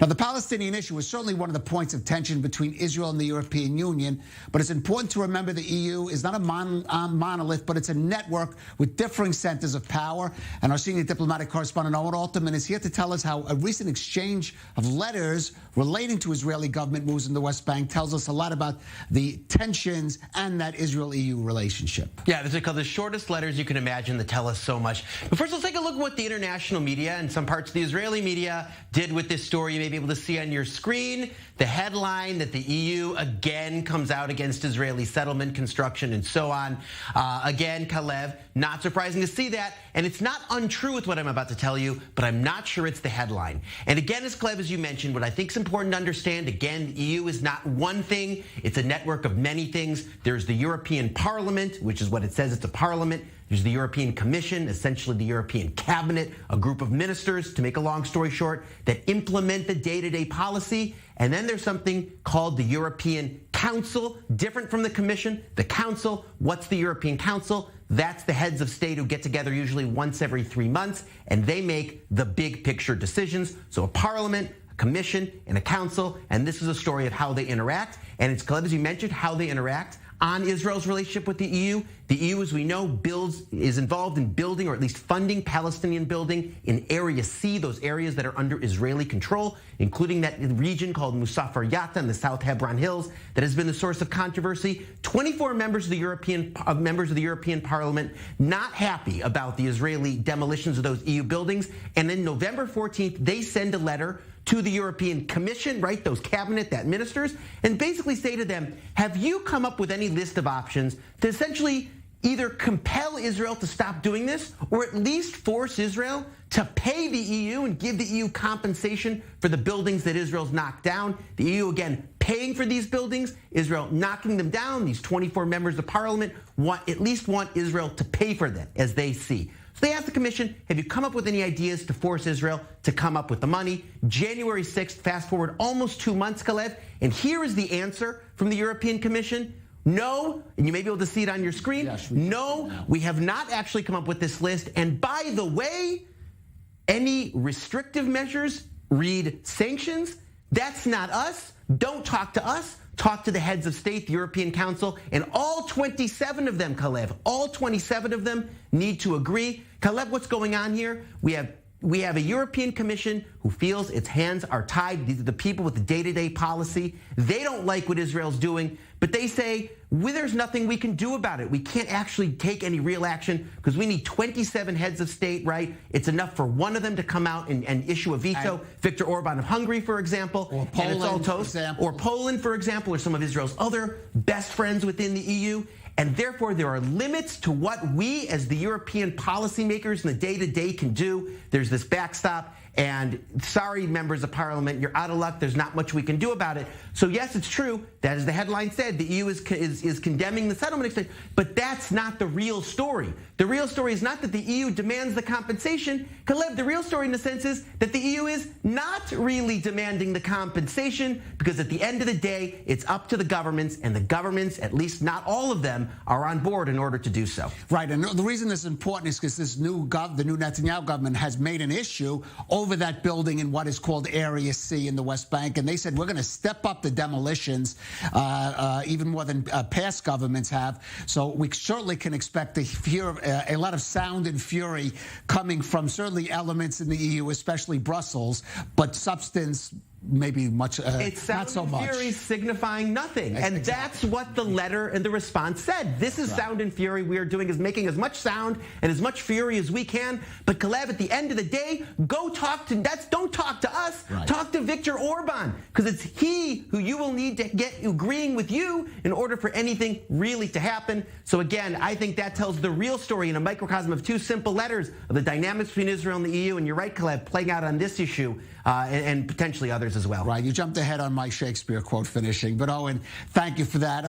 Now, the Palestinian issue is certainly one of the points of tension between Israel and the European Union, but it's important to remember the EU is not a monolith, but it's a network with differing centers of power. And our senior diplomatic correspondent Owen Alterman is here to tell us how a recent exchange of letters relating to Israeli government moves in the West Bank tells us a lot about the tensions and that Israel-EU relationship. Yeah, these are the shortest letters you can imagine that tell us so much. But first, let's take a look at what the international media and some parts of the Israeli media did with this story. You may be able to see on your screen the headline that the EU again comes out against Israeli settlement construction and so on. Again, Calev, not surprising to see that. And it's not untrue with what I'm about to tell you, but I'm not sure it's the headline. And again, as Calev, as you mentioned, what I think is important to understand, again, the EU is not one thing. It's a network of many things. There's the European Parliament, which is what it says, it's a parliament. There's the European Commission, essentially the European Cabinet, a group of ministers, to make a long story short, that implement the day-to-day policy. And then there's something called the European Council, different from the Commission. The Council, what's the European Council? That's the heads of state who get together usually once every 3 months, and they make the big picture decisions. So a parliament, a commission, and a council, and this is a story of how they interact. And it's, as you mentioned, how they interact on Israel's relationship with the EU. The EU, as we know, is involved in building, or at least funding, Palestinian building in Area C, those areas that are under Israeli control, including that region called Musafir Yatta in the South Hebron Hills that has been the source of controversy. 24 members of the European Parliament not happy about the Israeli demolitions of those EU buildings. And then November 14th, they send a letter to the European Commission, right, those cabinet, that ministers, and basically say to them, have you come up with any list of options to essentially either compel Israel to stop doing this, or at least force Israel to pay the EU and give the EU compensation for the buildings that Israel's knocked down? The EU, again, paying for these buildings, Israel knocking them down. These 24 members of parliament at least want Israel to pay for them, as they see. So they asked the commission, have you come up with any ideas to force Israel to come up with the money? January 6th, fast forward almost 2 months, Calev, and here is the answer from the European Commission. No, and you may be able to see it on your screen. Yes, no, we have not actually come up with this list. And by the way, any restrictive measures, read sanctions, that's not us. Don't talk to us. Talk to the heads of state, the European Council, and all 27 of them, Calev, all 27 of them need to agree. Calev, what's going on here? We have a European Commission who feels its hands are tied. These are the people with the day-to-day policy. They don't like what Israel's doing, but they say, well, there's nothing we can do about it. We can't actually take any real action because we need 27 heads of state, right? It's enough for one of them to come out and issue a veto. Viktor Orban of Hungary, for example. Or Poland, and it's all toast. Or Poland, for example, or some of Israel's other best friends within the EU. And therefore, there are limits to what we as the European policymakers in the day-to-day can do. There's this backstop. And sorry, members of parliament, you're out of luck. There's not much we can do about it. So yes, it's true that, as the headline said, the EU is condemning the settlement exchange, but that's not the real story. The real story is not that the EU demands the compensation. Calev, the real story in a sense is that the EU is not really demanding the compensation, because at the end of the day, it's up to the governments, and the governments, at least not all of them, are on board in order to do so. Right, and the reason this is important is because the new Netanyahu government has made an issue over that building in what is called Area C in the West Bank, and they said we're going to step up the demolitions even more than past governments have. So we certainly can expect to hear a lot of sound and fury coming from certainly elements in the EU, especially Brussels, but substance maybe much, not so much. Sound and fury signifying nothing. And exactly. That's what the letter and the response said. This is right. Sound and fury. We are doing is making as much sound and as much fury as we can. But Calev, at the end of the day, go talk to, don't talk to us. Right. Talk to Viktor Orban, because it's he who you will need to get agreeing with you in order for anything really to happen. So again, I think that tells the real story in a microcosm of two simple letters of the dynamics between Israel and the EU. And you're right, Calev, playing out on this issue and potentially others as well. Right, you jumped ahead on my Shakespeare quote finishing, but Owen, thank you for that.